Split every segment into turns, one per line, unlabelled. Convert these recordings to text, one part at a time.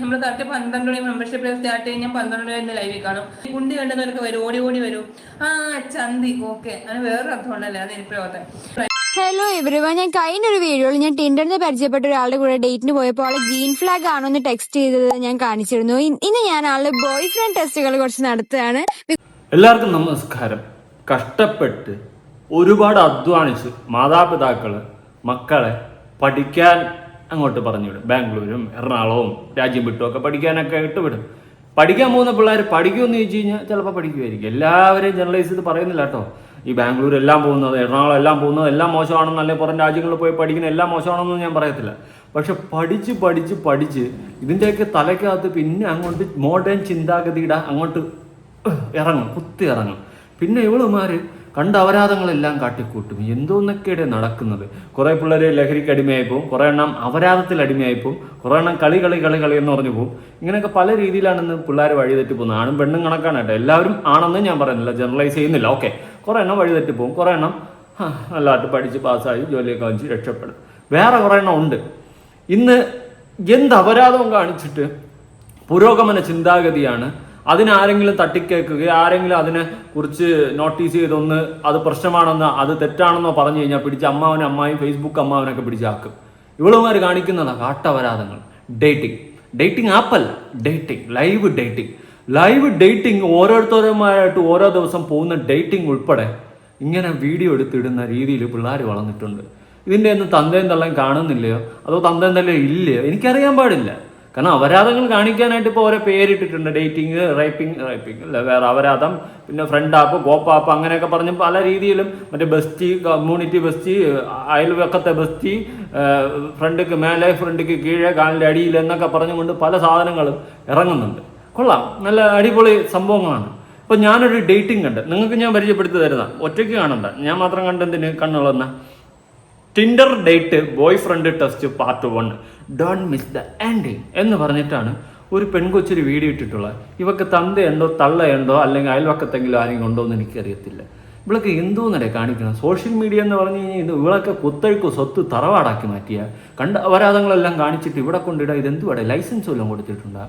നമ്മൾ കറക്റ്റ് 12 മണി membership start കഴിഞ്ഞാൽ 12 മണി ലൈവിൽ കാണും. കുണ്ടി കണ്ടവരൊക്കെ വരും, ഓടി ഓടി വരും. ചന്തി ഓക്കെ, അങ്ങനെ വേറൊരു അർത്ഥം ഉണ്ടല്ലേ, അത് എനിക്കോട്ടെ.
ഹലോ എവരിവൺ, ഞാൻ കഴിഞ്ഞൊരു വീഡിയോയിൽ ഞാൻ ടിൻഡറിന് പരിചയപ്പെട്ട ഒരാളുടെ കൂടെ ഡേറ്റിന് പോയപ്പോൾ ആള് ഗ്രീൻ ഫ്ലാഗ് ആണോ എന്ന് ടെക്സ്റ്റ് ചെയ്തത് ഞാൻ കാണിച്ചിരുന്നു. ഇന്ന് ഞാൻ ആളുടെ ബോയ് ഫ്രണ്ട് ടെസ്റ്റുകൾ കുറച്ച് നടത്തുകയാണ്.
എല്ലാവർക്കും നമസ്കാരം. കഷ്ടപ്പെട്ട് ഒരുപാട് അധ്വാനിച്ച് മാതാപിതാക്കള് മക്കളെ പഠിക്കാൻ അങ്ങോട്ട് പറഞ്ഞു വിടും. ബാംഗ്ലൂരും എറണാകുളവും രാജ്യം വിട്ടുമൊക്കെ പഠിക്കാനൊക്കെ വിട്ടുവിടും. പഠിക്കാൻ പോകുന്ന പിള്ളേർ പഠിക്കുമെന്ന് ചോദിച്ചു കഴിഞ്ഞാൽ ചിലപ്പോൾ പഠിക്കുമായിരിക്കും. എല്ലാവരെയും ജനറലൈസ് ചെയ്ത് പറയുന്നില്ല കേട്ടോ. ഈ ബാംഗ്ലൂർ എല്ലാം പോകുന്നത്, എറണാകുളം എല്ലാം പോകുന്നത് എല്ലാം മോശമാണെന്ന്, അല്ലെങ്കിൽ പുറം രാജ്യങ്ങളിൽ പോയി പഠിക്കുന്ന എല്ലാം മോശമാണെന്നൊന്നും ഞാൻ പറയത്തില്ല. പക്ഷെ പഠിച്ച് പഠിച്ച് പഠിച്ച് ഇതിൻ്റെയൊക്കെ തലയ്ക്കകത്ത് പിന്നെ അങ്ങോട്ട് മോഡേൺ ചിന്താഗതിയുടെ അങ്ങോട്ട് കുത്തി ഇറങ്ങും. പിന്നെ ഇവളുമാര് കണ്ട അപരാധങ്ങളെല്ലാം കാട്ടിക്കൂട്ടും. എന്തോന്നൊക്കെയുടെ നടക്കുന്നത്. കുറേ പിള്ളേർ ലഹരിക്ക് അടിമയായിപ്പോവും, കുറേ എണ്ണം അപരാധത്തിൽ അടിമയായിപ്പോവും, കുറേ എണ്ണം കളി എന്ന് പറഞ്ഞു പോകും. ഇങ്ങനെയൊക്കെ പല രീതിയിലാണെന്ന് പിള്ളേർ വഴിതെറ്റി പോകുന്നത്. ആണും പെണ്ണും കണക്കാണ് കേട്ടോ. എല്ലാവരും ആണെന്ന് ഞാൻ പറയുന്നില്ല, ജനറലൈസ് ചെയ്യുന്നില്ല. ഓക്കെ, കുറേ എണ്ണം വഴിതെറ്റി പോകും, കുറേ എണ്ണം നല്ലതായിട്ട് പഠിച്ച് പാസ്സായി ജോലിയൊക്കെ വാങ്ങിച്ച് രക്ഷപ്പെടും. വേറെ കുറേ എണ്ണം ഉണ്ട് ഇന്ന് എന്ത് അപരാധവും കാണിച്ചിട്ട് പുരോഗമന ചിന്താഗതിയാണ്. അതിനാരെങ്കിലും തട്ടിക്കേൾക്കുകയോ ആരെങ്കിലും അതിനെ കുറിച്ച് നോട്ടീസ് ചെയ്തൊന്ന് അത് പ്രശ്നമാണെന്നോ അത് തെറ്റാണെന്നോ പറഞ്ഞു കഴിഞ്ഞാൽ പിടിച്ച് അമ്മായും ഫേസ്ബുക്ക് അമ്മാവനൊക്കെ പിടിച്ചാക്കും. ഇവളുമാർ കാണിക്കുന്നതാണ് കാട്ടപരാധങ്ങൾ. ഡേറ്റിംഗ് ആപ്പല്ല, ലൈവ് ഡേറ്റിംഗ് ഓരോരുത്തരുമായിട്ട് ഓരോ ദിവസം പോകുന്ന ഡേറ്റിംഗ് ഉൾപ്പെടെ ഇങ്ങനെ വീഡിയോ എടുത്തിടുന്ന രീതിയിൽ പിള്ളേർ വളർന്നിട്ടുണ്ട്. ഇതിൻ്റെ ഒന്നും തന്തയും തള്ളയും കാണുന്നില്ലയോ അതോ തന്തയും തള്ളയോ ഇല്ലയോ എനിക്കറിയാൻ പാടില്ല. കാരണം അപരാധങ്ങൾ കാണിക്കാനായിട്ട് ഇപ്പോൾ ഓരോ പേരിട്ടിട്ടുണ്ട്. ഡേറ്റിംഗ്, റൈപ്പിംഗ് അല്ല, വേറെ അപരാധം, പിന്നെ ഫ്രണ്ട് ആപ്പ്, കോപ്പ് ആപ്പ്, അങ്ങനെയൊക്കെ പറഞ്ഞ് പല രീതിയിലും. മറ്റേ ബെസ്റ്റി, കമ്മ്യൂണിറ്റി ബെസ്റ്റി, അയൽവക്കത്തെ ബെസ്റ്റി, ഫ്രണ്ടിക്ക് മേലെ ഫ്രണ്ടിക്ക് കീഴെ കാലിൻ്റെ അടിയിൽ എന്നൊക്കെ പറഞ്ഞുകൊണ്ട് പല സാധനങ്ങളും ഇറങ്ങുന്നുണ്ട്. കൊള്ളാം, നല്ല അടിപൊളി സംഭവങ്ങളാണ്. ഇപ്പം ഞാനൊരു ഡേറ്റിംഗ് കണ്ട് നിങ്ങൾക്ക് ഞാൻ പരിചയപ്പെടുത്തി തരുന്ന, ഒറ്റയ്ക്ക് കാണണ്ട, ഞാൻ മാത്രം കണ്ടെന്തിന് കണ്ണുകളെന്ന Tinder date boy friend test part 1 don't miss the ending എന്ന് പറഞ്ഞിട്ടാണ് ഒരു പെൺകൊച്ചൊരു വീഡിയോ ഇട്ടിട്ടുള്ളത്. ഇവക്ക് തന്തയുണ്ടോ തള്ളയുണ്ടോ അല്ലെങ്കിൽ അയൽവക്കത്തെങ്കിലും ആരെങ്കിലും ഉണ്ടോ എന്ന് എനിക്കറിയത്തില്ല. ഇവളൊക്കെ എന്തോന്നല്ലേ കാണിക്കണം. സോഷ്യൽ മീഡിയ എന്ന് പറഞ്ഞു കഴിഞ്ഞാൽ ഇവളൊക്കെ കുത്തഴുക്ക് സ്വത്ത് തറവാടാക്കി മാറ്റിയ കണ്ട അപരാധങ്ങളെല്ലാം കാണിച്ചിട്ട് ഇവിടെ കൊണ്ടിടുക. ഇതെന്തുവാടെ ലൈസൻസ് വല്ലതും കൊടുത്തിട്ടുണ്ടോ?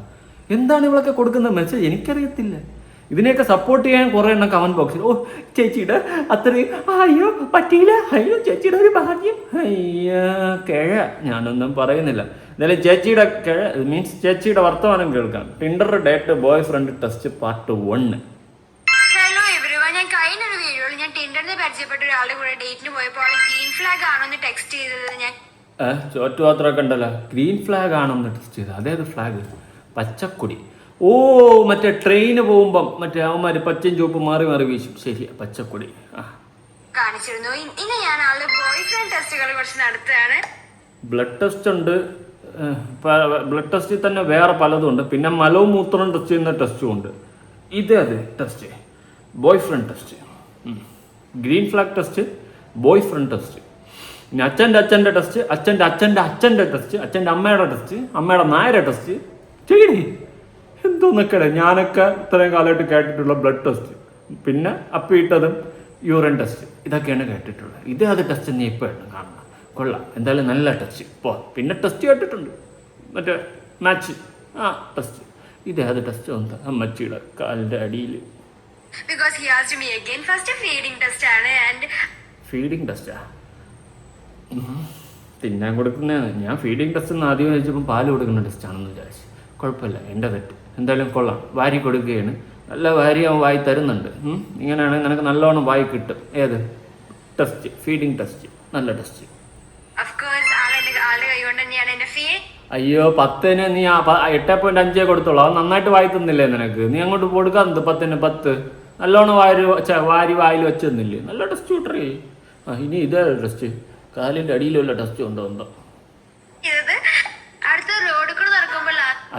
എന്താണ് ഇവളൊക്കെ കൊടുക്കുന്ന മെസ്സേജ് എനിക്കറിയത്തില്ല. ഇതിനെയൊക്കെ സപ്പോർട്ട് ചെയ്യാൻ കുറേ എണ്ണം കമന്റ് ബോക്സിൽ ചേച്ചിയുടെ അത്രയും അയ്യോ പറ്റിയില്ല, അയ്യോ ചേച്ചിയുടെ ഒരു ഭാഗ്യം, അയ്യോ കിഴ, ഞാനൊന്നും പറയുന്നില്ല. എന്നാലും ചേച്ചിയുടെ കിഴ മീൻസ് ചേച്ചിയുടെ വർത്തമാനം കേൾക്കാം. Tinder date boy friend test part 1.
Hello everyone, ഞാൻ കഴിഞ്ഞൊരു വീഡിയോയിൽ ഞാൻ ടിൻഡറിന് പരിചയപ്പെട്ട ഒരാളുടെ കൂടെ ഡേറ്റിന് പോയപ്പോൾ ആള് ഗ്രീൻ ഫ്ലാഗ് ആണോ എന്ന് ടെക്സ്റ്റ് ചെയ്തത് ഞാൻ
ചോറ്റുപാത്രമൊക്കെ ഉണ്ടല്ലോ. ഗ്രീൻ ഫ്ലാഗ് ആണെന്ന് ടെസ്റ്റ് ചെയ്തത്. അതേത് ഫ്ലാഗ്? പച്ചക്കൊടി. ഓ, മറ്റേ ട്രെയിന് പോകുമ്പം മറ്റേ അവന്മാര് പച്ചയും ചുവപ്പും മാറി മാറി വീശും. ശരിയാ, പച്ചക്കൊടി
കാണിച്ചിരുന്നു. ഇന്ന് ഞാൻ ആളുടെ ബോയ് ഫ്രണ്ട് ടെസ്റ്റുകൾ കുറച്ച് നടത്തുകയാണ്.
ബ്ലഡ് ടെസ്റ്റ് ഉണ്ട്. ബ്ലഡ് ടെസ്റ്റിൽ തന്നെ വേറെ പലതും ഉണ്ട്. പിന്നെ മലവും മൂത്രവും ടെസ്റ്റ് ചെയ്യുന്ന ടെസ്റ്റും ഉണ്ട്. അത് test boy friend test, green flag test, boy friend test. പിന്നെ അച്ഛൻ്റെ ടെസ്റ്റ്, അച്ഛൻ്റെ ടെസ്റ്റ്, അച്ഛൻ്റെ അമ്മയുടെ ടെസ്റ്റ്, അമ്മയുടെ നായരുടെ ടെസ്റ്റ് ചെയ്യണേ. എന്തോന്നൊക്കെ ഞാനൊക്കെ ഇത്രയും കാലമായിട്ട് കേട്ടിട്ടുള്ള ബ്ലഡ് ടെസ്റ്റ്, പിന്നെ അപ്പിയിട്ടതും യൂറിൻ ടെസ്റ്റ്, ഇതൊക്കെയാണ് കേട്ടിട്ടുള്ളത്. അത് ടെസ്റ്റ് നീ ഇപ്പോൾ കാണണം. കൊള്ളാം, എന്തായാലും നല്ല ടെസ്റ്റ്. ഇപ്പോൾ പിന്നെ ടെസ്റ്റ് കേട്ടിട്ടുണ്ട്, മറ്റേ മാച്ച് ടെസ്റ്റ്. അത് ടെസ്റ്റ് ഉണ്ട് അമ്മച്ചിയുടെ കാലിൻ്റെ അടിയിൽ. ഫീഡിങ് ടെസ്റ്റാ തിന്നാൻ കൊടുക്കുന്നതാണ്. ഞാൻ ഫീഡിങ് ടെസ്റ്റ് എന്ന് ആദ്യം ചോദിച്ചപ്പോൾ പാല് കൊടുക്കുന്ന ടെസ്റ്റാണെന്ന് വിചാരിച്ചു. കുഴപ്പമില്ല, എൻ്റെ തെറ്റ്. എന്തായാലും കൊള്ളാം, വാരി കൊടുക്കുകയാണ്. നല്ല വാരി അവൻ വായി തരുന്നുണ്ട്. ഇങ്ങനെയാണെങ്കിൽ നിനക്ക് നല്ലോണം വായി കിട്ടും. ഏത് ടെസ്റ്റ്? Feeding test. നല്ല ടെസ്റ്റ്. അയ്യോ, 10ന് നീ 8.5 കൊടുത്തോളൂ. അത് നന്നായിട്ട് വായി തന്നില്ലേ നിനക്ക്? നീ അങ്ങോട്ട് കൊടുക്കാറുണ്ട് 10ന് 10. നല്ലോണം വാരി വായിൽ വെച്ച് തന്നില്ലേ? നല്ല ടെസ്റ്റ് കിട്ടറേ. ഇനി ഇതേ ടെസ്റ്റ്, കാലിൻ്റെ അടിയിലുള്ള ടെസ്റ്റ് ഉണ്ടോ എന്തോ.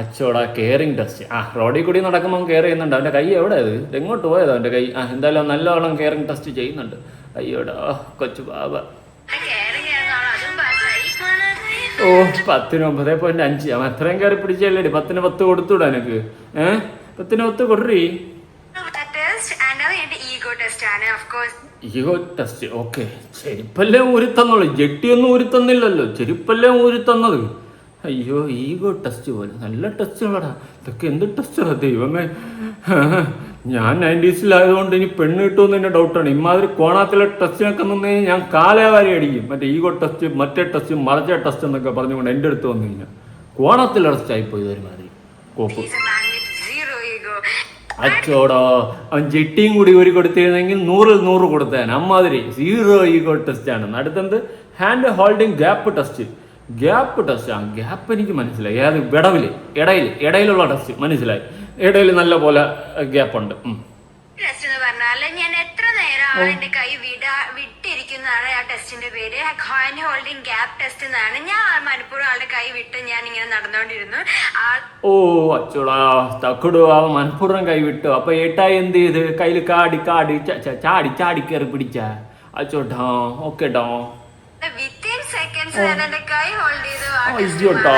അച്ചോടാ, കെയറിങ് ടെസ്റ്റ്. റോഡിൽ കൂടി നടക്കുമ്പോൾ കെയർ ചെയ്യുന്നുണ്ട്. അവൻ്റെ കൈ എവിടെ? എങ്ങോട്ട് പോയത് അവൻ്റെ കൈ? എന്തായാലും നല്ലോണം കെയറിങ് ടെസ്റ്റ് ചെയ്യുന്നുണ്ട്. അയ്യോടാ കൊച്ചു ബാബ. ഓ, 10ന് 9.5. അവൻ എത്രയും കയറി പിടിച്ചല്ലേ? 10ന് 10 കൊടുത്തൂടാ എനിക്ക്. 10ന് 10 കൊടുറി. Ego test. ഓക്കെ, ചെരുപ്പല്ലേ ഊരി തന്നുള്ളൂ, ജെട്ടിയൊന്നും ഊരി തന്നില്ലല്ലോ. ചെരുപ്പല്ലേ ഊരി തന്നത്. അയ്യോ ഈഗോ ടെസ്റ്റ് പോലെ നല്ല ടെസ്റ്റുകളടാ ഇതൊക്കെ എന്ത് ടെസ്റ്റാണ് ദൈവമേ. ഞാൻ 90s ഇനി പെണ്ണ് കിട്ടുമെന്ന് തന്നെ ഡൗട്ടാണ്. ഇമാതിരി കോണാത്തിലെ ടെസ്റ്റിനൊക്കെ നിന്ന് ഞാൻ കാലാവാരി അടിക്കും. മറ്റേ ഈഗോ ടെസ്റ്റ്, മറ്റേ ടെസ്റ്റ്, മറച്ച ടെസ്റ്റ് എന്നൊക്കെ പറഞ്ഞുകൊണ്ട് എൻ്റെ അടുത്ത് വന്നു കഴിഞ്ഞാൽ കോണാത്തിലെ ടെസ്റ്റ് ആയിപ്പോയി ഒരുമാതിരി കോപ്പ്. അച്ചോടോ അവൻ ജെട്ടിയും കൂടി ഒരു കൊടുത്തിരുന്നെങ്കിൽ 100 കൊടുത്തേനെ. അമ്മാതിരി 0 ഈഗോ ടെസ്റ്റ് ആണ്. അടുത്തത് hand holding gap test. Gap test. ആ ഗ്യാപ്പ് എനിക്ക് മനസ്സിലായി. ഏത് വിടവില് ഇടയിലുള്ള ടെസ്റ്റ് മനസ്സിലായി. ഇടയിൽ നല്ല പോലെ ഗ്യാപ്പ് ഉണ്ട്.
ടെസ്റ്റ് എന്ന് പറഞ്ഞാൽ ഞാൻ എത്ര നേരം എന്റെ കൈ വിട്ടിരിക്കുന്നതാണ് ആ ടെസ്റ്റിന്റെ പേര്. ഹാൻഡ് ഹോൾഡിംഗ് ഗ്യാപ്പ് ടെസ്റ്റ് എന്നാണ്. ഞാൻ മനപ്പൂർവ്വം ആളുടെ കൈ വിട്ട് ഞാൻ ഇങ്ങനെ നടന്നുകൊണ്ടിരുന്നു.
ഓ അച്ചോടാ തക്കടു ആ മനപ്പൂർവ്വം കൈ വിട്ടു. അപ്പൊ ഏട്ടായി എന്ത് ചെയ്ത് കയ്യിൽ ചാടി കയറി പിടിച്ച അച്ചോട്ടാ. ഓക്കെ ഡോ
വിത്തിൻ സെക്കൻഡ്സ് ഞാൻ എന്റെ കൈ ഹോൾഡ്
അയ്യോട്ടാ.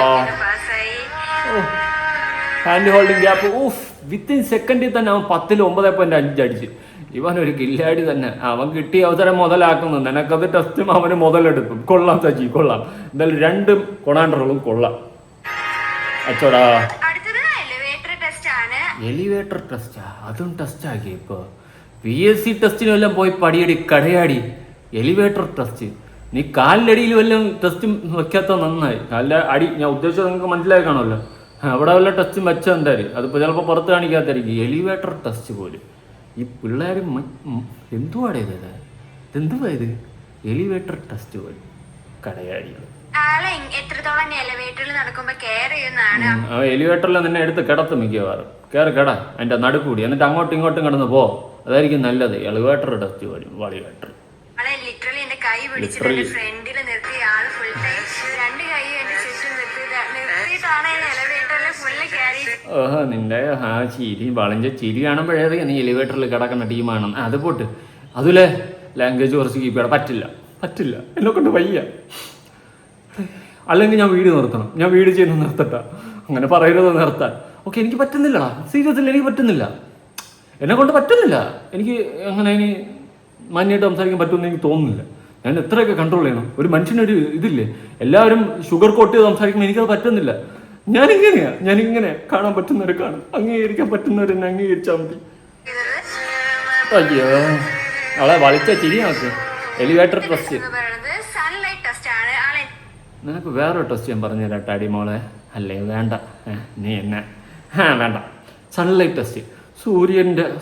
ഹാൻഡ് ഹോൾഡിംഗ് ഗ്യാപ്പ് വിത്തിൻ സെക്കൻഡിൽ തന്നെ അവൻ 10ൽ 9.5 അടിച്ച്. ഇവനൊരു കില്ലാടി തന്നെ. അവൻ കിട്ടിയ അവസരം മുതലാക്കുന്നു. നിനക്കത് ടെസ്റ്റും അവന് മുതലെടുക്കും. കൊള്ളാം സജി കൊള്ളാം. എന്തായാലും 2 കൊണാണ്ടറുകളും കൊള്ളാം. അച്ചോടാ എലിവേറ്റർ ടെസ്റ്റാ. അതും ടെസ്റ്റാക്കി. ഇപ്പൊ PSC ടെസ്റ്റിനും എല്ലാം പോയി പടിയടി കടയാടി. എലിവേറ്റർ ടെസ്റ്റ് നീ കാലിലടിയിൽ വല്ലതും ടെസ്റ്റും വെക്കാത്ത നന്നായി. കാലിലെ അടി ഞാൻ ഉദ്ദേശിച്ചത് നിങ്ങൾക്ക് മനസ്സിലായി കാണുമല്ലോ. അവിടെ വല്ല ടെസ്റ്റും വെച്ചാൽ എന്തായാലും അതിപ്പോൾ ചിലപ്പോൾ പുറത്ത് കാണിക്കാത്തായിരിക്കും. എലിവേറ്റർ ടെസ്റ്റ് പോലും ഈ പിള്ളേർ എന്തുവാടേ ഇതെന്തുവാ ഇത്? എലിവേറ്റർ ടെസ്റ്റ് പോലും കടയാടികൾ. എലിവേറ്ററിൽ നിന്നെ എടുത്ത് കിടത്ത് മിക്കവാറും കയറി അതിന്റെ നടുക്കൂടി. എന്നിട്ട് അങ്ങോട്ടും ഇങ്ങോട്ടും കിടന്ന് പോ. അതായിരിക്കും നല്ലത്. എലിവേറ്റർ ടെസ്റ്റ് പോലും വളിവേറ്റർ. ഓഹോ നിന്റെ ചിരി വളഞ്ഞ ചിരി കാണുമ്പോഴേ നീ എലിവേറ്ററിൽ കിടക്കുന്ന ടീമാണ്. അത് പോട്ട് അതുലെ ലാംഗ്വേജ് കുറച്ച് കീപ്പ് ചെയ്യണം. പറ്റില്ല എന്നെ കൊണ്ട് വയ്യ. അല്ലെങ്കിൽ ഞാൻ വീഡിയോ നിർത്തണം. ഞാൻ വീഡിയോ ചെയ്യുന്നത് നിർത്തട്ട. അങ്ങനെ പറയരുത് നിർത്താൻ. ഓക്കെ എനിക്ക് പറ്റുന്നില്ലടാ. സീരിയസ്ലി എനിക്ക് പറ്റുന്നില്ല. എന്നെ കൊണ്ട് പറ്റുന്നില്ല. എനിക്ക് അങ്ങനെ ഇനി മാന്യമായിട്ട് സംസാരിക്കാൻ പറ്റുമെന്ന് എനിക്ക് തോന്നുന്നില്ല. ഞാൻ എത്രയൊക്കെ കൺട്രോൾ ചെയ്യണം. ഒരു മനുഷ്യനൊരു ഇതില്ലേ, എല്ലാവരും ഷുഗർ കോട്ട് ചെയ്ത് സംസാരിക്കുമ്പോൾ എനിക്കത് പറ്റുന്നില്ല. ഞാനിങ്ങനെ കാണാൻ പറ്റുന്നവരെ കാണും, അംഗീകരിക്കാൻ പറ്റുന്നവരെന്നെ അംഗീകരിച്ചാൽ മതി. അയ്യോ അവളെ വലിച്ച ചിരി നോക്ക്. Elevator test. നിനക്ക് വേറൊരു ടെസ്റ്റ് ഞാൻ പറഞ്ഞുതരാം ടാഡി മോളെ. അല്ലേ വേണ്ട, നീ എന്നെ വേണ്ട. Sunlight test.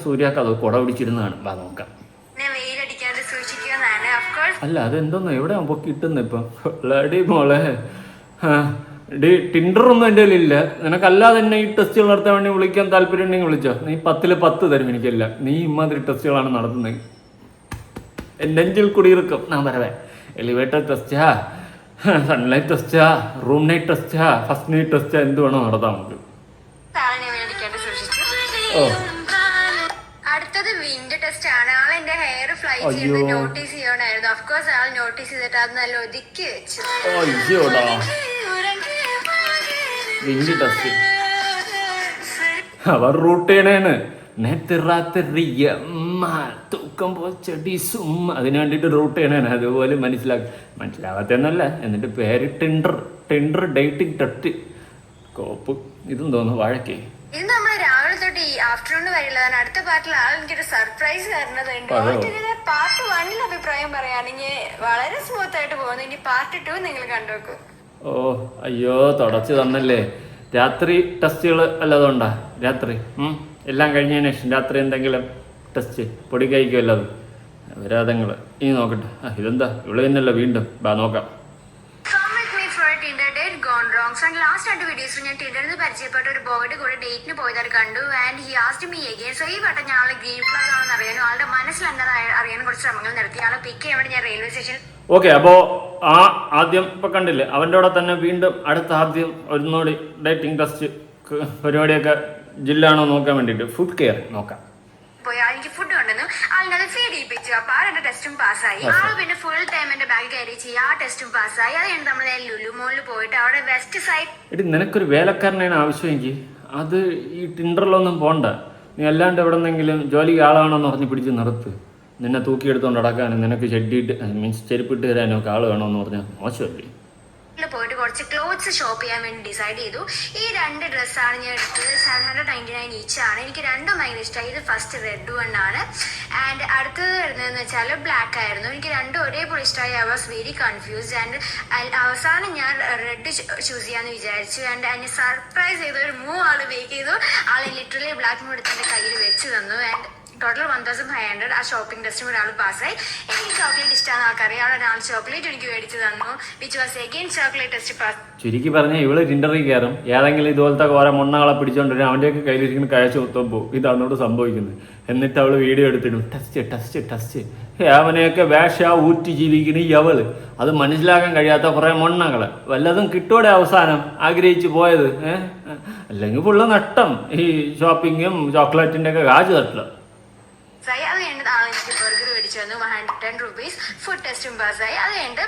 സൂര്യാക്ക് അത് കുട പിടിച്ചിരുന്നതാണ്. വാ നോക്കാം. അല്ല അതെന്തോന്നോ എവിടെ പൊക്കി കിട്ടുന്ന ഇപ്പം ടാഡി മോളെ. ടിൻഡറൊന്നും എൻ്റെ കയ്യിലില്ല. നിനക്കല്ലാതെ തന്നെ ഈ ടെസ്റ്റുകൾ നടത്താൻ വേണ്ടി വിളിക്കാൻ താല്പര്യം ഉണ്ടെങ്കിൽ വിളിച്ചോ. നീ 10ൽ 10 തരും എനിക്കല്ല. നീ ഇമാതിരി ടെസ്റ്റുകളാണ് നടത്തുന്നത്. എൻ്റെ നെഞ്ചിൽ കുടിയിരിക്കും ഞാൻ വരവേ. എലിവേറ്റർ ടെസ്റ്റാ, സൺലൈറ്റ് ടെസ്റ്റാ, റൂം നൈറ്റ് ടെസ്റ്റാ, ഫസ്റ്റ് നൈറ്റ് ടെസ്റ്റാ, എന്ത് വേണോ നടത്താം നമുക്ക്.
അടുത്തത് വിൻഡ് ടെസ്റ്റ് ആണ്. ആൾ എന്റെ ഹെയർ ഫ്ലൈ ചെയ്ത് നോട്ടീസ് ചെയ്യണമായിരുന്നു. ഓഫ് കോഴ്സ് ആൾ നോട്ടീസ് ചെയ്തിട്ട് അത് നല്ല ഒതുക്കി വെച്ചു.
അയ്യോടാ വിൻഡ് ടെസ്റ്റ്. അവർ റൂട്ട് ചെയ്യണേന്ന് അതിന് വേണ്ടിട്ട് റൂട്ട് ചെയ്യണേന്. അതുപോലെ മനസ്സിലാവാത്തെന്നല്ല. എന്നിട്ട് പേര് ടിൻഡർ ഡേറ്റിംഗ് ടെസ്റ്റ്. കോപ്പ് ഇതും തോന്നുന്നു വാഴക്കേ.
ഇത് നമ്മള് രാവിലെ തൊട്ട് ഈ ആഫ്റ്റർനൂൺ വരെയുള്ളതാണ്. അടുത്ത പാർട്ടിൽ ആൾ എനിക്കൊരു സർപ്രൈസ് തരുന്നതുണ്ട്. പാർട്ട് 1 അഭിപ്രായം പറയുകയാണെങ്കിൽ വളരെ സ്മൂത്ത് ആയിട്ട് പോകുന്നു. ഇനി പാർട്ട് 2 നിങ്ങൾ കണ്ടുവെക്കും.
ഓ അയ്യോ തുടച്ച് തന്നല്ലേ. രാത്രി ടെസ്റ്റുകൾ വല്ലതും രാത്രി എല്ലാം കഴിഞ്ഞതിന് ശേഷം രാത്രി എന്തെങ്കിലും ടെസ്റ്റ് പൊടി കഴിക്കുമല്ലോ അത് വിരാതങ്ങൾ. ഇനി നോക്കട്ടെ. ഇതെന്താ ഇവിടെ തന്നെയല്ല വീണ്ടും നോക്കാം.
ലാസ്റ്റ് 2 വീഡിയോസിൽ ഞാൻ ടിൻഡറിൽ പരിചയപ്പെട്ട ഒരു ബോയുടെ കൂടെ ഡേറ്റിന് പോയതായിട്ട് കണ്ടു. And he asked me again. So ഈ വട്ടം ഞാൻ ആളെ ഗ്രീൻ ഫ്ലാഗ് ആണെന്ന് അറിയാനും ആളുടെ മനസ്സിൽ എന്താ അറിയാനും കുറച്ച് ശ്രമങ്ങൾ നടത്തി. ആളെ പിക്ക് ചെയ്യാൻ വേണ്ടി ഞാൻ റെയിൽവേ സ്റ്റേഷനിൽ.
ഓക്കെ, അപ്പോൾ ആദ്യം ഇപ്പൊ കണ്ടില്ലേ അവൻ്റെ കൂടെ തന്നെ വീണ്ടും ആദ്യം ഒന്നുകൂടി ഡേറ്റിംഗ് ടെസ്റ്റ് പരിപാടിയൊക്കെ ജില്ലാണോ നോക്കാൻ വേണ്ടിയിട്ട് ഫുഡ് കെയർ നോക്കാം
പോയി. എനിക്ക് ഫുഡ് കൊണ്ടുവന്നു. ആളിനെ ഫീഡ് ചെയ്യിപ്പിച്ചു. അപ്പൊ ആളുടെ ടെസ്റ്റും പാസ്സായി. ആള് പിന്നെ ഫുൾ ടൈം എന്റെ ബാഗ് ക്യാരി ചെയ്യുക. ആ ടെസ്റ്റും പാസ്സായി. അത് കഴിഞ്ഞ് നമ്മൾ ലുലു മോളിൽ പോയിട്ട് അവിടെ വെസ്റ്റ് സൈഡ്.
എടി നിനക്കൊരു വേലക്കാരനാണ് ആവശ്യമെങ്കിൽ അത് ഈ ടിൻഡറിലൊന്നും പോണ്ട. നീ അല്ലാണ്ട് എവിടെ നിന്നെങ്കിലും ജോലിക്ക് ആളാണെന്ന് പറഞ്ഞ് പിടിച്ച് നിർത്ത്. നിന്നെ തൂക്കിയെടുത്തോണ്ട് നടക്കാനും നിനക്ക് ചെടിയിട്ട് മീൻസ് ചെരുപ്പിട്ട് തരാനും ഒക്കെ ആള് വേണമെന്ന് പറഞ്ഞാൽ മോശമല്ലേ.
പോയിട്ട് കുറച്ച് ക്ലോത്ത് ക്ലോത്ത്സ് ഷോപ്പ് ചെയ്യാൻ വേണ്ടി ഡിസൈഡ് ചെയ്തു. ഈ 2 ഡ്രസ്സാണ് ഞാൻ എടുത്തത്. 799 ഈച്ചാണ്. എനിക്ക് രണ്ടും ഭയങ്കര ഇഷ്ടമായി. ഇത് ഫസ്റ്റ് റെഡ് വൺ ആണ്. ആൻഡ് അടുത്തത് വരുന്നതെന്ന് വെച്ചാൽ ബ്ലാക്ക് ആയിരുന്നു. എനിക്ക് രണ്ടും ഒരേപോലെ ഇഷ്ടമായി. I was very confused. And അവസാനം ഞാൻ റെഡ് ചൂസ് ചെയ്യാന്ന് വിചാരിച്ചു. ആൻഡ് അതിനെ സർപ്രൈസ് ചെയ്തു. ഒരു 3 ആൾ വെയിറ്റ് ചെയ്തു. ആൾ ലിറ്ററലി ബ്ലാക്ക് മൂഡ് എടുത്ത് എൻ്റെ കയ്യിൽ വെച്ച് തന്നു. ആൻഡ് ടോട്ടൽ 1500 ആ ഷോപ്പിംഗ് ടെസ്റ്റും ഒരാൾ പാസ്സായി. എനിക്ക് ചോക്ലേറ്റ് ഇഷ്ടമാണ് ആൾക്കറിയാം. അവിടെ ഒരാൾ ചോക്ലേറ്റ് എനിക്ക് മേടിച്ച് തന്നു. Which was again chocolate test pass.
ചുരുക്കി പറഞ്ഞാൽ ഇവള് ടിൻഡറിൽ കയറും, ഏതെങ്കിലും ഇതുപോലത്തെ ഓരോ മുണ്ണകളെ പിടിച്ചോണ്ടിരും, അവൻ്റെയൊക്കെ കയ്യിലിരിക്കുന്ന കഴിച്ച് മൊത്തം പോകും. ഇതാണ് സംഭവിക്കുന്നത്. എന്നിട്ട് അവള് വീഡിയോ എടുത്തിടും, ടെസ്റ്റ് ടെസ്റ്റ് ടെസ്റ്റ്. അവനെയൊക്കെ വേഷ ഊറ്റി ജീവിക്കുന്ന ഈ അവള് അത് മനസ്സിലാക്കാൻ കഴിയാത്ത കുറെ മൊണ്ണകള്. വല്ലതും കിട്ടോടെ അവസാനം ആഗ്രഹിച്ചു പോയത്. അല്ലെങ്കിൽ ഫുള്ള് നഷ്ടം. ഈ ഷോപ്പിങ്ങും ചോക്ലേറ്റിന്റെ ഒക്കെ കാശ് തട്ടില്ല.
അത് കഴിഞ്ഞിട്ട് ആൾ എനിക്ക് ബർഗർ മേടിച്ചു തന്നു. 110 rupees. ഫുഡ് ടെസ്റ്റും പാസ്സായി. അത് കഴിഞ്ഞിട്ട്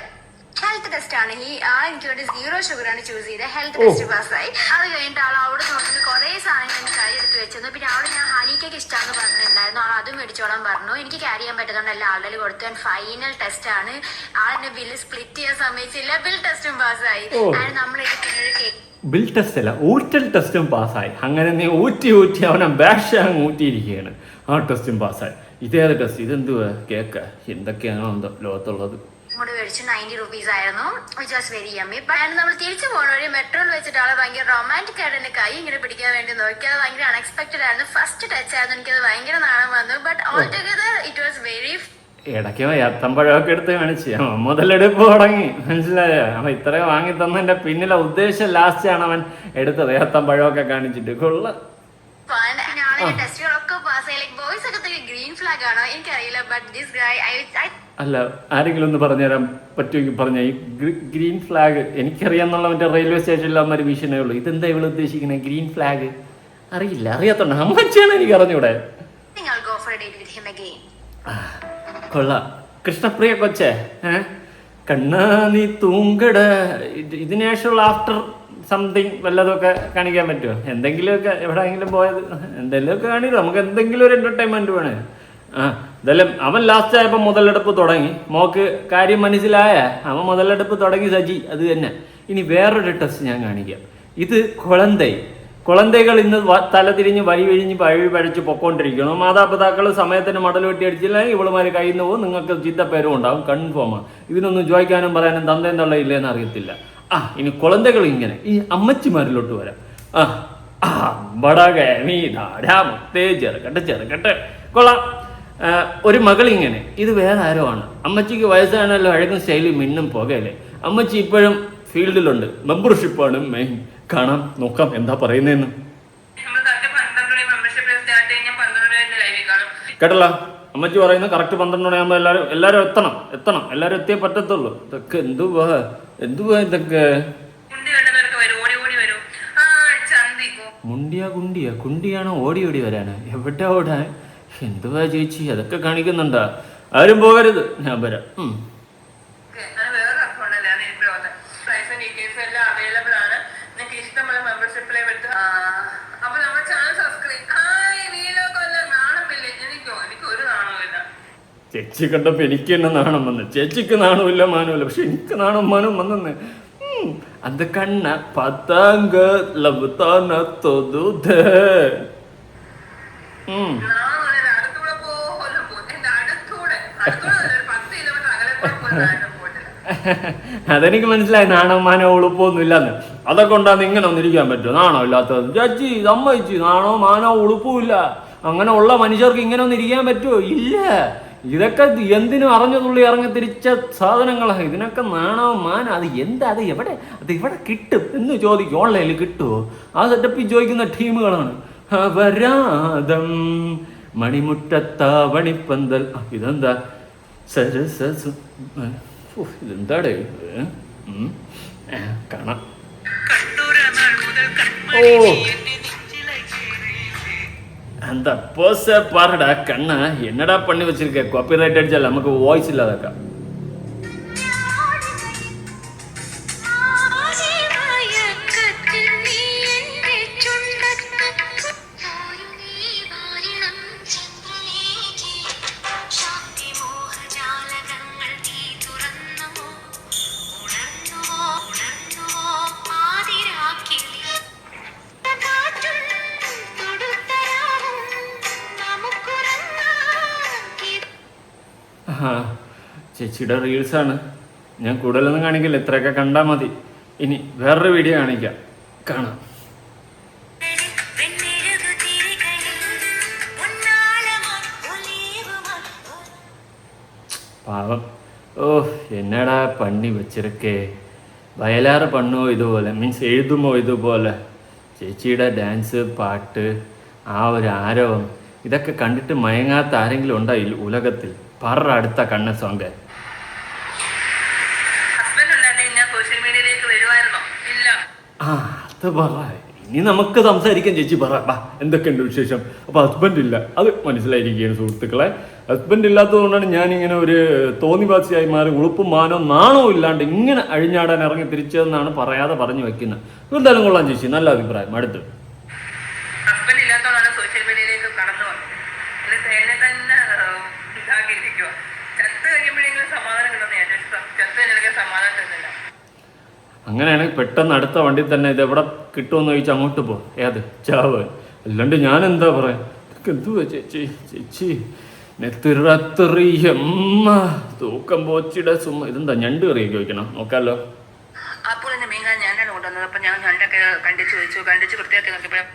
ഹെൽത്ത് ടെസ്റ്റ് ആണ്. ഈ എനിക്ക് വേണ്ടി 0 sugar ആണ് ചൂസ് ചെയ്തത്. ഹെൽത്ത് ടെസ്റ്റ് പാസ്സായി. അത് കഴിഞ്ഞിട്ട് ആൾ അവിടെ നോക്കി കുറെ സാധനങ്ങൾ എനിക്ക് കൈ എടുത്ത് വെച്ചിരുന്നു. പിന്നെ അവിടെ ഞാൻ ഹണി കേക്ക് ഇഷ്ടമാണെന്ന് പറഞ്ഞിട്ടുണ്ടായിരുന്നു. ആൾ അതും മേടിച്ചോളാൻ പറഞ്ഞു. എനിക്ക് ക്യാരി ചെയ്യാൻ പറ്റുന്നുണ്ട് എല്ലാ ആളുകളിൽ കൊടുത്തു. ആൻഡ് ഫൈനൽ ടെസ്റ്റ് ആണ്. ആളെന്നെ ബില്ല് സ്പ്ലിറ്റ് ചെയ്യാൻ സമ്മതിച്ചില്ല. ബിൽ ടെസ്റ്റും പാസ്സായി. ആൻഡ് നമ്മളൊരു കേക്ക്
ബിൽ ടെസ്റ്റ് അല്ല, ഊറ്റൽ ടെസ്റ്റും പാസ്സായി. അങ്ങനെ നീ ഊറ്റി അവനെ ബാഷ അങ്ങ് ഊറ്റിയിരിക്കുകയാണ്. ആ ടെസ്റ്റും പാസ്സായി. ഇതേത് ടെസ്റ്റ്? ഇതെന്തുവാ? കേക്ക എന്തൊക്കെയാണോ എന്തോ ലോകത്തുള്ളത്.
ഇങ്ങോട്ട് മേടിച്ചു 90 rupees ആയിരുന്നു. Which was very yummy. And നമ്മൾ തിരിച്ചു പോകണ വഴി മെട്രോയിൽ വെച്ചിട്ട് ആളെ ഭയങ്കര റൊമാൻറ്റിക് ആയിട്ട് എന്റെ കൈ ഇങ്ങനെ പിടിക്കാൻ വേണ്ടി നോക്കി. അത് ഭയങ്കര അൺഎക്സ്പെക്ടഡ് ആയിരുന്നു. ഫസ്റ്റ് ടച്ച് ആയിരുന്നു. എനിക്കത് ഭയങ്കര നാണം വന്നു. But all together it was very.
ഇടയ്ക്ക് ഏത്തമ്പഴമൊക്കെ എടുത്ത് കാണിച്ച് അവൻ മുതലെടുപ്പ് തുടങ്ങി. മനസ്സിലായോ? അവൻ ഇത്രയും വാങ്ങി തന്നതിന്റെ പിന്നിലെ ഉദ്ദേശം ലാസ്റ്റ് ആണ് അവൻ എടുത്തത്. ഏത്തമ്പഴമൊക്കെ കാണിച്ചിട്ട് കൊള്ളാം.
ടെസ്റ്റുകളൊക്കെ പാസ്സായി. ലൈക് ബോയ്സ് ഒക്കെ ഗ്രീൻ ഫ്ലാഗ് ആണോ എനിക്കറിയില്ല. ബട്ട് ദിസ് ഗായ്
അല്ല, ആരെങ്കിലും ഒന്ന് പറഞ്ഞുതരാൻ പറ്റുമെങ്കിൽ പറഞ്ഞ. ഈ ഗ്രീൻ ഫ്ലാഗ് എനിക്കറിയാന്നുള്ള മറ്റേ റെയിൽവേ സ്റ്റേഷനിൽ അമ്മൊരു വിഷനേ ഉള്ളൂ. ഇതെന്താ ഇവള് ഉദ്ദേശിക്കുന്നത്? Green flag അറിയത്തുണ്ട്. അമ്മച്ചാണ് എനിക്ക് അറിഞ്ഞൂടെ. കൊള്ളാം. കൃഷ്ണപ്രിയ കൊച്ചേ, കണ്ണാ നീ തൂങ്കട. ഇതിനുശേഷമുള്ള ആഫ്റ്റർ സംതിങ് വല്ലതൊക്കെ കാണിക്കാൻ പറ്റുമോ? എന്തെങ്കിലുമൊക്കെ എവിടെയെങ്കിലും പോയത് എന്തെങ്കിലുമൊക്കെ കാണിക്കും. നമുക്ക് എന്തെങ്കിലും ഒരു എന്റർടൈൻമെന്റ് വേണേ. ഇതെല്ലാം അവൻ ലാസ്റ്റ് ആയപ്പോൾ മുതലെടുപ്പ് തുടങ്ങി. മോക്ക് കാര്യം മനസ്സിലായ അവൻ മുതലെടുപ്പ് തുടങ്ങി. സജി അത് തന്നെ. ഇനി വേറൊരു ടെസ്റ്റ് ഞാൻ കാണിക്കാം. ഇത് കുളന്തൈകൾ ഇന്ന് തലതിരിഞ്ഞ് വഴി പഴിച്ച് പൊക്കോണ്ടിരിക്കണം. മാതാപിതാക്കൾ സമയത്തിന് മടൽ വെട്ടി അടിച്ചില്ല ഇവളുമാര് കയ്യിൽ നിന്ന് പോകും. നിങ്ങൾക്ക് ചിത്തപ്പേരും ഉണ്ടാവും. കൺഫേമാണ്. ഇതിനൊന്നും ചോദിക്കാനും പറയാനും തന്തയും തള്ളയില്ലേന്ന് അറിയത്തില്ല. ഇനി കുളന്തകൾ ഇങ്ങനെ ഈ അമ്മച്ചിമാരിലോട്ട് വരാം. ചെറുക്കട്ടെ കൊള്ളാം. ഒരു മകൾ ഇങ്ങനെ. ഇത് വേറെ ആരോ ആണ്. അമ്മച്ചിക്ക് വയസ്സാണല്ലോ, അഴകും സ്റ്റൈലും മിന്നും പോകല്ലേ. അമ്മച്ചി ഇപ്പോഴും ഫീൽഡിലുണ്ട്. മെമ്പർഷിപ്പാണ് മെയിൻ. കാണാം, നോക്കാം എന്താ പറയുന്നതെന്ന്. കേട്ടല്ലോ, അമ്മച്ചി പറയുന്നത് കറക്റ്റ് 12 മണിയാകുമ്പോൾ എല്ലാവരും എത്തണം. എല്ലാവരും എത്തിയേ പറ്റത്തുള്ളൂ. ഇതൊക്കെ എന്തുവാ ഇതൊക്കെ? കുണ്ടിയാണോ ഓടി വരാന്? എവിടെ ഓടാൻ? എന്തുവാ ചേച്ചി അതൊക്കെ കാണിക്കുന്നുണ്ടാ? ആരും പോകരുത്, ഞാൻ വരാം. ചേച്ചി കണ്ടപ്പോ എനിക്ക് തന്നെ നാണം വന്ന്. ചേച്ചിക്ക് നാണമില്ല മാനമില്ല, പക്ഷെ എനിക്ക് നാണം മാനം വന്നെന്ന്. അത് കണ്ണ പതാങ്ക ലബുതാന തൊതുദേ. അതെനിക്ക് മനസ്സിലായി. നാണം മാനോ ഉളുപ്പൊന്നും ഇല്ലാന്ന്. അതൊക്കെ ഉണ്ടാന്ന് ഇങ്ങനെ ഒന്നിരിക്കാൻ പറ്റുമോ? നാണോ ഇല്ലാത്തത് ചേച്ചി സമ്മതിച്ചു. നാണോ മാനോ ഉളുപ്പും ഇല്ല. അങ്ങനെ ഉള്ള മനുഷ്യർക്ക് ഇങ്ങനെ ഒന്നും ഇരിക്കാൻ പറ്റുമോ? ഇല്ല. ഇതൊക്കെ എന്തിനും അറിഞ്ഞതുള്ളി ഇറങ്ങി തിരിച്ച സാധനങ്ങളാണ്. ഇതിനൊക്കെ നാണോ മാനോ അത് എന്താ? അത് ഇവിടെ കിട്ടും എന്ന് ചോദിക്കും. ഓൺലൈനിൽ കിട്ടുമോ? ആ സെറ്റപ്പിൽ ചോദിക്കുന്ന ടീമുകളാണ്. വരാതം മണിമുറ്റത്താവണിപ്പന്തൽ. ഇതെന്താ സരസ? ഇതെന്താടേ? കാണാം. அந்த போஸ பாருடா கண்ணா, என்னடா பண்ணி வச்சிருக்க? காப்பிரைட் அடிச்சால நமக்கு வாய்ஸ் இல்லாதக்கா. ചേച്ചിയുടെ റീൽസാണ്, ഞാൻ കൂടുതലൊന്നും കാണിക്കില്ല, ഇത്രയൊക്കെ കണ്ടാൽ മതി. ഇനി വേറൊരു വീഡിയോ കാണിക്കാം, കാണാം. പാവം. ഓ എന്നടാ പണി വെച്ചിരിക്കേ, വയലാറ് പണ്ണോ ഇതുപോലെ, മീൻസ് എഴുതുമോ ഇതുപോലെ. ചേച്ചിയുടെ ഡാൻസ്, പാട്ട്, ആ ഒരു ആരവം, ഇതൊക്കെ കണ്ടിട്ട് മയങ്ങാത്ത ആരെങ്കിലും ഉണ്ടായില്ല ഉലകത്തിൽ? പറ അടുത്ത കണ്ണ സോങ്. ആ അത് പറ, ഇനി നമുക്ക് സംസാരിക്കാൻ. ചേച്ചി പറ, എന്തൊക്കെയുണ്ട് വിശേഷം? അപ്പൊ ഹസ്ബൻഡ് ഇല്ല, അത് മനസ്സിലായിരിക്കുകയാണ് സുഹൃത്തുക്കളെ. ഹസ്ബൻഡ് ഇല്ലാത്തത് കൊണ്ടാണ് ഞാനിങ്ങനെ ഒരു തോന്നിവാസിയായി മാറി, ഉളുപ്പും മാനവും നാണവും ഇല്ലാണ്ട് ഇങ്ങനെ അഴിഞ്ഞാടാൻ ഇറങ്ങി തിരിച്ചതെന്നാണ് പറയാതെ പറഞ്ഞു വെക്കുന്നത്. എന്തായാലും കൊള്ളാം ചേച്ചി, നല്ല അഭിപ്രായം. അടുത്ത് അങ്ങനെയാണെങ്കിൽ പെട്ടെന്ന് അടുത്ത വണ്ടി തന്നെ ഇത് എവിടെ കിട്ടുമെന്ന് ചോദിച്ചാൽ അങ്ങോട്ട് പോ. ഏത് ചാവ്? അല്ലാണ്ട് ഞാൻ എന്താ പറയാ? എന്തുവാ ചേച്ചി, ചേച്ചി നെത്തിറത്തെറിയമ്മ തൂക്കം പോച്ചിടെ സുമ്മ. ഇതെന്താ ഞണ്ട് കറിയൊക്കെ വയ്ക്കണം? നോക്കാലോ.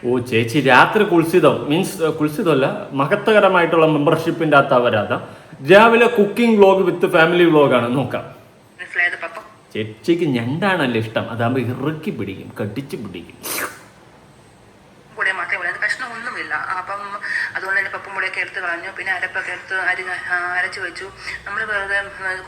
ഓ ചേച്ചി, രാത്രി കുൽസിതം മീൻസ് കുൽസിതമല്ല, മഹത്തകരമായിട്ടുള്ള മെമ്പർഷിപ്പിന്റെ അകത്ത് വരാതെ രാവിലെ കുക്കിംഗ് വ്ലോഗ് വിത്ത് ഫാമിലി വ്ലോഗാണ്. നോക്കാം. ചേച്ചിക്ക് ഞണ്ടാണല്ലോ ഇഷ്ടം, അതാകുമ്പോ ഇറുക്കി പിടിക്കും, കടിച്ചു പിടിക്കും.
കഷ്ണമൊന്നുമില്ല. അപ്പം അതുകൊണ്ട് തന്നെ പപ്പും പൊടിയൊക്കെ എടുത്ത് കളഞ്ഞു. പിന്നെ അരപ്പൊക്കെ എടുത്ത് അരച്ച് വെച്ചു. നമ്മൾ വെറുതെ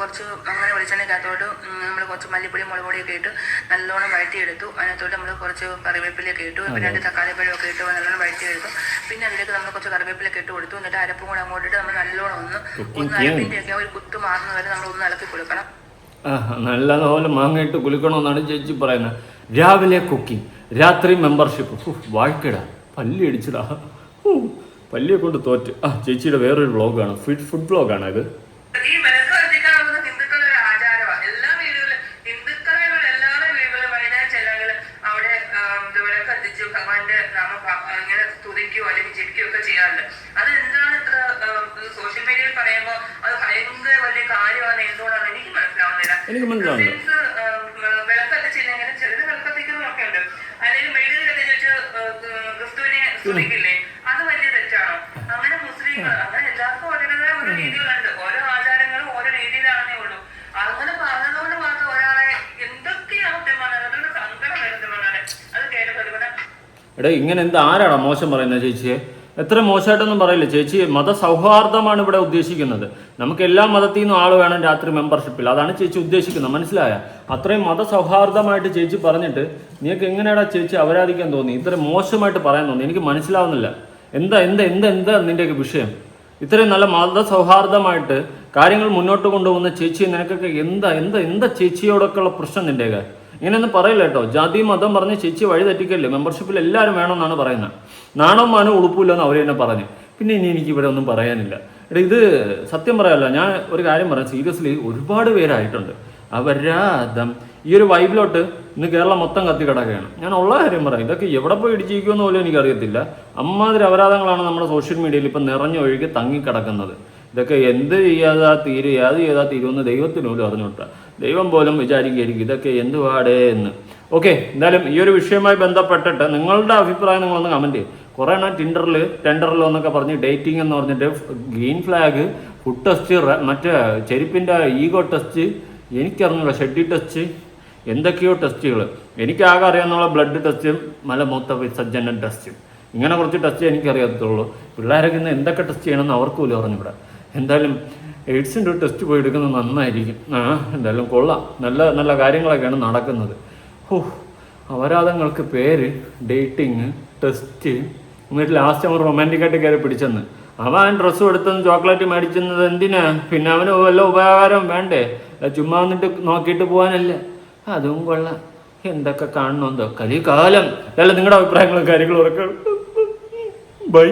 കുറച്ച് അങ്ങനെ വെളിച്ചെണ്ണയ്ക്കകത്തോട്ട് നമ്മൾ കുറച്ച് മല്ലിപ്പൊടി, മുളക് പൊടിയൊക്കെ ഇട്ട് നല്ലോണം വഴറ്റിയെടുത്തു. അതിനകത്തോട്ട് നമ്മൾ കുറച്ച് കറിവേപ്പിലൊക്കെ ഇട്ടു. പിന്നെ രണ്ട് തക്കാളിപ്പഴമൊക്കെ ഇട്ട് നല്ലോണം വഴറ്റിയെടുത്തു. പിന്നെ അതിലേക്ക് നമ്മൾ കുറച്ച് കറിവേപ്പിലൊക്കെ ഇട്ട് കൊടുത്തു. എന്നിട്ട് അരപ്പും കൂടെ അങ്ങോട്ടിട്ട് നമ്മൾ നല്ലോണം ഒന്ന് അരപ്പിൻ്റെയൊക്കെ ഒരു കുത്ത് മാറുന്ന വരെ നമ്മൾ ഒന്ന് ഇളക്കി കൊടുക്കണം.
നല്ലതുപോലെ മാങ്ങയിട്ട് കുളിക്കണമെന്നാണ് ചേച്ചി പറയുന്നത്. രാവിലെ കുക്കിംഗ്, രാത്രി മെമ്പർഷിപ്പ്. വാഴ്ക്കടാ, പല്ലി അടിച്ചടാ, പല്ലിയെ കൊണ്ട് തോറ്റ്. ചേച്ചിയുടെ വേറൊരു വ്ളോഗാണ്, ഫുഡ് വ്ളോഗാണ് ഇത്. എനിക്ക് മനസ്സിലാവുന്നില്ല.
അത് വലിയ തെറ്റാണോ? അങ്ങനെ മുസ്ലിങ്ങൾ അങ്ങനെ എല്ലാവർക്കും ഓരോരുത്തരുടെ ഓരോ രീതികളുണ്ട്, ഓരോ ആചാരങ്ങളും ഓരോ രീതിയിലാണെന്നേ ഉള്ളൂ. അങ്ങനെ പറഞ്ഞതുകൊണ്ട് മാത്രം ഒരാളെ എന്തൊക്കെയാണ് അതൊരു സങ്കടം വരുന്നതാണ് അത് കേട്ടത്.
എടാ ഇങ്ങനെ എന്താ, ആരാണോ മോശം പറയുന്നത് ചേച്ചിയെ? എത്ര മോശമായിട്ടൊന്നും പറയില്ല ചേച്ചി. മതസൗഹാർദ്ദമാണ് ഇവിടെ ഉദ്ദേശിക്കുന്നത്. നമുക്ക് എല്ലാ മതത്തിൽ നിന്നും ആൾ വേണം രാത്രി മെമ്പർഷിപ്പിൽ, അതാണ് ചേച്ചി ഉദ്ദേശിക്കുന്നത്. മനസ്സിലായ? അത്രയും മതസൗഹാർദ്ദമായിട്ട് ചേച്ചി പറഞ്ഞിട്ട് നിങ്ങൾക്ക് എങ്ങനെയാടാ ചേച്ചി അപരാധിക്കാൻ തോന്നി? ഇത്രയും മോശമായിട്ട് പറയാൻ തോന്നി? എനിക്ക് മനസ്സിലാവുന്നില്ല. എന്താ എന്താ എന്താ എന്താ നിൻ്റെയൊക്കെ വിഷയം? ഇത്രയും നല്ല മതസൗഹാർദ്ദമായിട്ട് കാര്യങ്ങൾ മുന്നോട്ട് കൊണ്ടുപോകുന്ന ചേച്ചി, നിനക്കൊക്കെ എന്താ എന്താ എന്താ ചേച്ചിയോടൊക്കെ ഉള്ള പ്രശ്നം നിൻ്റെയൊക്കെ? ഇങ്ങനെയൊന്നും പറയില്ല കേട്ടോ. ജാതി മതം പറഞ്ഞ് ചേച്ചി വഴി തെറ്റിക്കല്ലേ. മെമ്പർഷിപ്പിൽ എല്ലാവരും വേണമെന്നാണ് പറയുന്നത്. നാണോ മാനോ ഉളുപ്പില്ലെന്ന് അവർ തന്നെ പറഞ്ഞു. പിന്നെ ഇനി എനിക്ക് ഇവിടെ ഒന്നും പറയാനില്ല. എടാ ഇത് സത്യം പറയാമല്ലോ, ഞാൻ ഒരു കാര്യം പറയാം സീരിയസ്ലി, ഒരുപാട് പേരായിട്ടുണ്ട് അപരാധം. ഈ ഒരു വൈബിലോട്ട് ഇന്ന് കേരളം മൊത്തം കത്തി കിടക്കുകയാണ്. ഞാൻ ഉള്ള കാര്യം പറയാം, ഇതൊക്കെ എവിടെ പോയി ഇടിച്ചിരിക്കുമെന്ന് പോലും എനിക്കറിയത്തില്ല. അമ്മാതിരി അപരാധങ്ങളാണ് നമ്മുടെ സോഷ്യൽ മീഡിയയിൽ ഇപ്പം നിറഞ്ഞൊഴുകി തങ്ങിക്കിടക്കുന്നത്. ഇതൊക്കെ എന്ത് ചെയ്യാതാ തീരും, ഏത് ചെയ്താൽ തീരുമെന്ന് ദൈവത്തിന് പോലും അറിഞ്ഞോട്ടാ. ദൈവം പോലും വിചാരിക്കുകയായിരിക്കും ഇതൊക്കെ എന്തുപാടേ എന്ന്. ഓക്കെ, എന്തായാലും ഈ ഒരു വിഷയവുമായി ബന്ധപ്പെട്ടിട്ട് നിങ്ങളുടെ അഭിപ്രായം നിങ്ങളൊന്ന് കമൻറ്റ് ചെയ്യും. കുറേ എണ്ണം ടെൻഡറിലോ എന്നൊക്കെ പറഞ്ഞ് ഡേറ്റിംഗ് എന്ന് പറഞ്ഞിട്ട് ഗ്രീൻ ഫ്ലാഗ്, ഫുഡ് ടെസ്റ്റ്, മറ്റേ ചെരുപ്പിൻ്റെ ഈഗോ ടെസ്റ്റ്, എനിക്കറിഞ്ഞൂടാ ഷെഡി ടെസ്റ്റ്, എന്തൊക്കെയോ ടെസ്റ്റുകൾ. എനിക്കാകെ അറിയാവുന്ന ബ്ലഡ് ടെസ്റ്റും മലമൂത്ര വിസർജന ടെസ്റ്റും, ഇങ്ങനെ കുറച്ച് ടെസ്റ്റ് എനിക്കറിയാത്തുള്ളൂ. പിള്ളേരൊക്കെ ഇന്ന് എന്തൊക്കെ ടെസ്റ്റ് ചെയ്യണമെന്ന് അവർക്ക് പോലും അറിഞ്ഞൂടാ. എന്തായാലും എയ്ഡ്സിൻ്റെ ഒരു ടെസ്റ്റ് പോയി എടുക്കുന്നത് നന്നായിരിക്കും. എന്തായാലും കൊള്ളാം, നല്ല നല്ല കാര്യങ്ങളൊക്കെയാണ് നടക്കുന്നത്. അപരാധങ്ങൾക്ക് പേര് ഡേറ്റിങ്, ടെസ്റ്റ്, എന്നിട്ട് ലാസ്റ്റ് അവൻ റൊമാൻറ്റിക്കായിട്ട് കയറി പിടിച്ചെന്ന്. അവൻ ഡ്രസ്സും എടുത്തെന്ന് ചോക്ലേറ്റ് മേടിച്ചെന്നത് എന്തിനാ? പിന്നെ അവന് വല്ല ഉപകാരം വേണ്ടേ? ചുമ്മാ വന്നിട്ട് നോക്കിയിട്ട് പോകാനല്ലേ? അതും കൊള്ളാം. എന്തൊക്കെ കാണണമെന്തോ കലികാലം. അല്ല നിങ്ങളുടെ അഭിപ്രായങ്ങളും കാര്യങ്ങളും ഒക്കെ ബൈ.